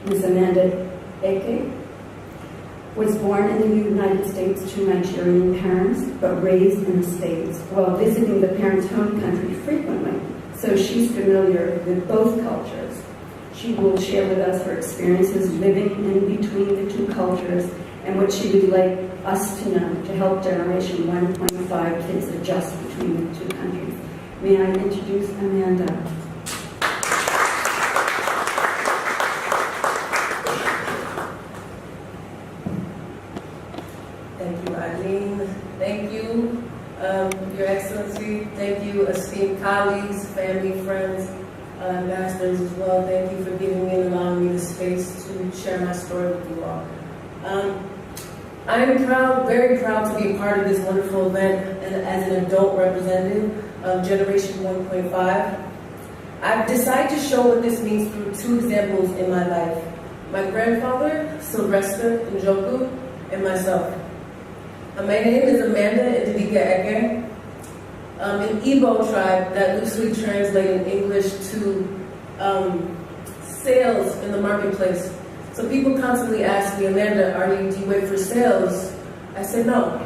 Ms. Amanda Eke was born in the United States to Nigerian parents, but raised in the States while visiting the parents' home country frequently, so she's familiar with both cultures. She will share with us her experiences living in between the two cultures and what she would like us to know to help Generation 1.5 kids adjust between the two countries. May I introduce Amanda? Thank you, Eileen. Thank you, Your Excellency. Thank you, esteemed colleagues, family, friends, ambassadors as well. Thank you for giving me and allowing me the space to share my story with you all. I am proud, very proud to be a part of this wonderful event and as an adult representative of Generation 1.5. I've decided to show what this means through two examples in my life. My grandfather, Sylvester Njoku, and myself. My name is Amanda Eke, an Igbo tribe that loosely translates in English to sales in the marketplace. So people constantly ask me, Amanda, do you wait for sales? I said, no,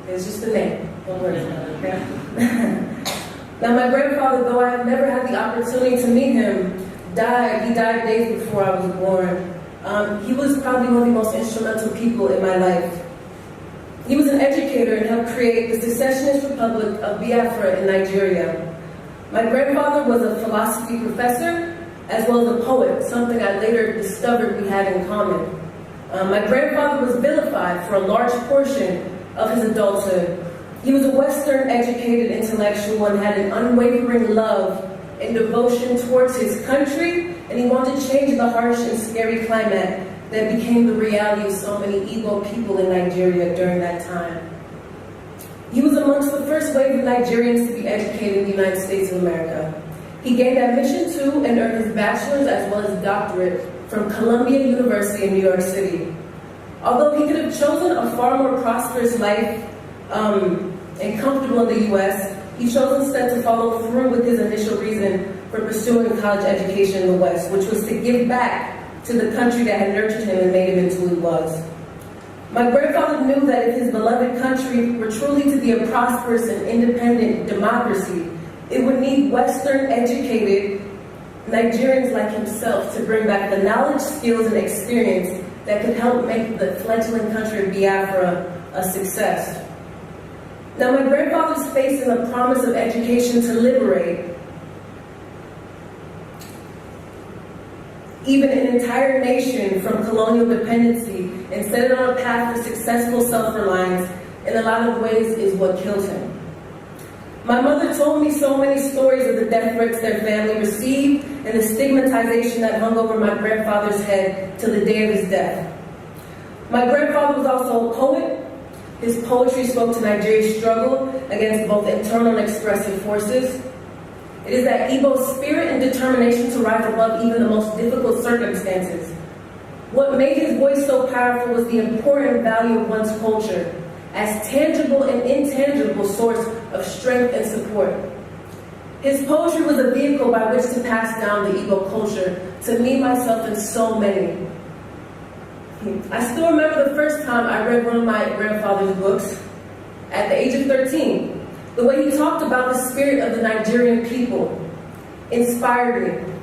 it's just a name, don't worry about it, okay? Now my grandfather, though I have never had the opportunity to meet him, he died days before I was born. He was probably one of the most instrumental people in my life. He was an educator and helped create the secessionist republic of Biafra in Nigeria. My grandfather was a philosophy professor as well as a poet, something I later discovered we had in common. My grandfather was vilified for a large portion of his adulthood. He was a Western-educated intellectual and had an unwavering love and devotion towards his country, and he wanted to change the harsh and scary climate that became the reality of so many Igbo people in Nigeria during that time. He was amongst the first wave of Nigerians to be educated in the United States of America. He gained admission to and earned his bachelor's as well as doctorate from Columbia University in New York City. Although he could have chosen a far more prosperous life and comfortable in the U.S., he chose instead to follow through with his initial reason for pursuing a college education in the West, which was to give back to the country that had nurtured him and made him into who he was. My grandfather knew that if his beloved country were truly to be a prosperous and independent democracy, it would need Western-educated Nigerians like himself to bring back the knowledge, skills, and experience that could help make the fledgling country of Biafra a success. Now, my grandfather's faith in the promise of education to liberate even an entire nation from colonial dependency and set it on a path for successful self-reliance in a lot of ways is what killed him. My mother told me so many stories of the death threats their family received and the stigmatization that hung over my grandfather's head till the day of his death. My grandfather was also a poet. His poetry spoke to Nigeria's struggle against both internal and expressive forces. It is that Igbo spirit and determination to rise above even the most difficult circumstances. What made his voice so powerful was the important value of one's culture as tangible and intangible source of strength and support. His poetry was a vehicle by which to pass down the Igbo culture to me, myself, and so many. I still remember the first time I read one of my grandfather's books at the age of 13. The way he talked about the spirit of the Nigerian people inspired me.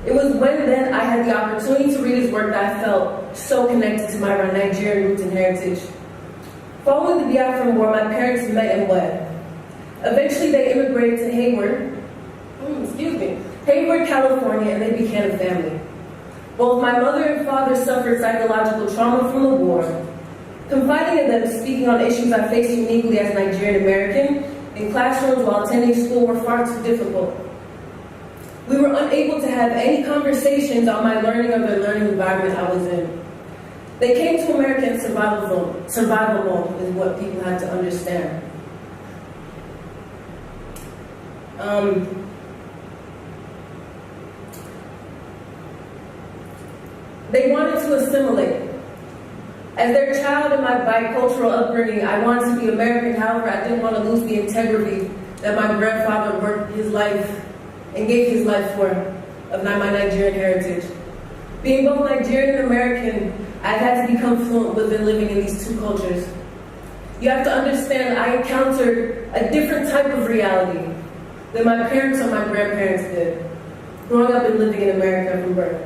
It was when then I had the opportunity to read his work that I felt so connected to my Nigerian roots and heritage. Following the Biafran War, my parents met and wed. Eventually they immigrated to Hayward, California, and they became a family. Both my mother and father suffered psychological trauma from the war. Confiding in them, speaking on issues I faced uniquely as Nigerian American, in classrooms while attending school were far too difficult. We were unable to have any conversations on my learning or the learning environment I was in. They came to America in survival mode is what people had to understand. They wanted to assimilate. As their child in my bicultural upbringing, I wanted to be American. However, I didn't want to lose the integrity that my grandfather worked his life and gave his life for, of my Nigerian heritage. Being both Nigerian and American, I've had to become fluent within living in these two cultures. You have to understand I encountered a different type of reality than my parents or my grandparents did, growing up and living in America from birth.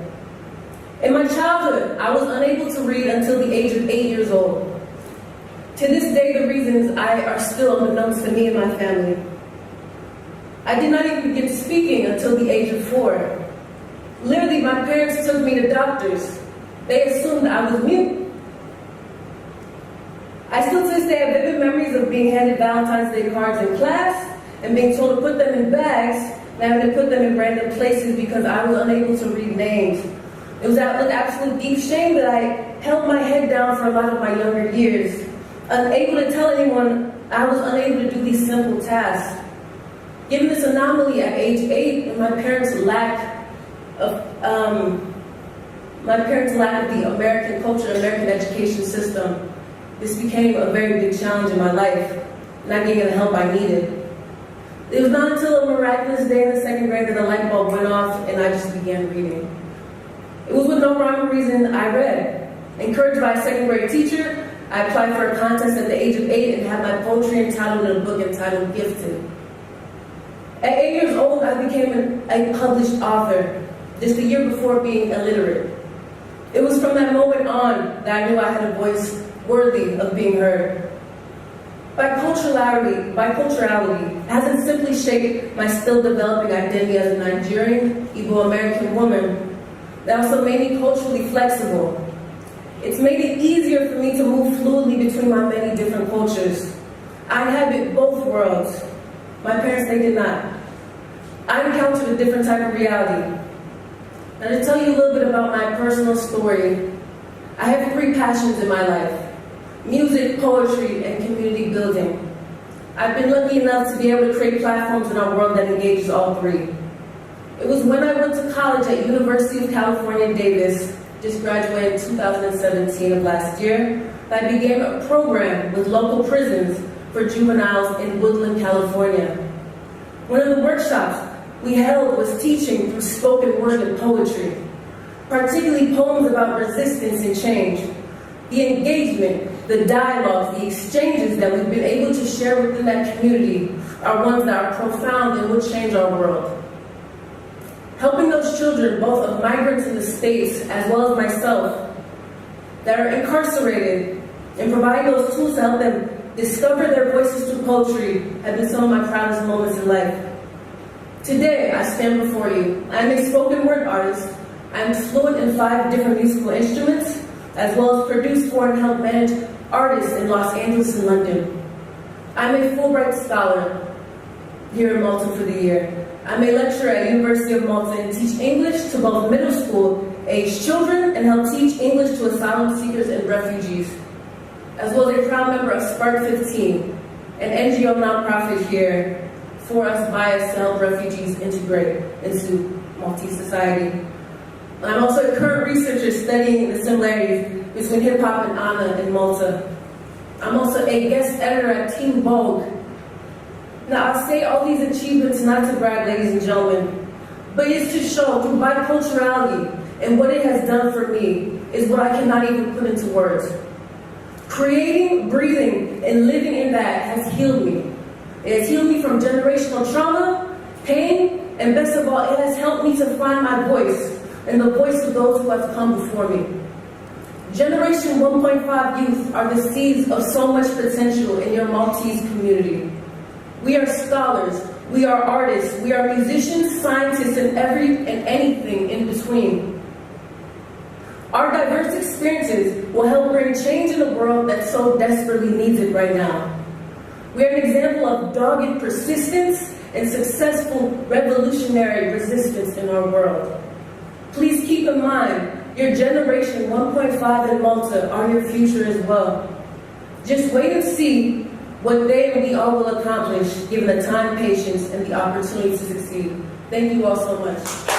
In my childhood, I was unable to read until the age of 8 years old. To this day, the reasons are still unknowns to me and my family. I did not even begin speaking until the age of 4. Literally, my parents took me to doctors. They assumed I was mute. I still to this day have vivid memories of being handed Valentine's Day cards in class and being told to put them in bags and having to put them in random places because I was unable to read names. It was out with absolute deep shame that I held my head down for a lot of my younger years, unable to tell anyone I was unable to do these simple tasks. Given this anomaly at age 8 and my parents' lack of the American culture, American education system, this became a very big challenge in my life, not getting the help I needed. It was not until a miraculous day in the 2nd grade that the light bulb went off and I just began reading. It was with no rhyme or reason I read. Encouraged by a 2nd grade teacher, I applied for a contest at the age of 8 and had my poetry entitled in a book entitled Gifted. At 8 years old, I became a published author, just a year before being illiterate. It was from that moment on that I knew I had a voice worthy of being heard. Biculturality hasn't simply shaped my still developing identity as a Nigerian, Igbo-American woman. It also made me culturally flexible. It's made it easier for me to move fluidly between my many different cultures. I inhabit both worlds. My parents, they did not. I encountered a different type of reality. Now, to tell you a little bit about my personal story, I have 3 passions in my life: music, poetry, and community building. I've been lucky enough to be able to create platforms in our world that engages all 3. It was when I went to college at University of California, Davis, just graduated in 2017 of last year, that I began a program with local prisons for juveniles in Woodland, California. One of the workshops we held was teaching through spoken word and poetry, particularly poems about resistance and change. The engagement, the dialogues, the exchanges that we've been able to share within that community are ones that are profound and will change our world. Helping those children, both of migrants in the States as well as myself, that are incarcerated, and providing those tools to help them discover their voices through poetry have been some of my proudest moments in life. Today, I stand before you. I'm a spoken word artist. I'm fluent in 5 different musical instruments, as well as produce for and help manage artists in Los Angeles and London. I'm a Fulbright scholar here in Malta for the year. I'm a lecturer at University of Malta and teach English to both middle school age children and help teach English to asylum seekers and refugees, as well as a proud member of Spark 15, an NGO nonprofit here for us, by us, to help refugees integrate into Maltese society. I'm also a current researcher studying the similarities between hip-hop and Anna in Malta. I'm also a guest editor at Teen Vogue. Now, I say all these achievements not to brag, ladies and gentlemen, but it's to show through biculturality and what it has done for me is what I cannot even put into words. Creating, breathing, and living in that has healed me. It has healed me from generational trauma, pain, and best of all, it has helped me to find my voice and the voice of those who have come before me. Generation 1.5 youth are the seeds of so much potential in your Maltese community. We are scholars, we are artists, we are musicians, scientists, and anything in between. Our diverse experiences will help bring change in a world that so desperately needs it right now. We are an example of dogged persistence and successful revolutionary resistance in our world. Please keep in mind, your generation 1.5 in Malta are your future as well. Just wait and see what they and we all will accomplish given the time, patience, and the opportunity to succeed. Thank you all so much.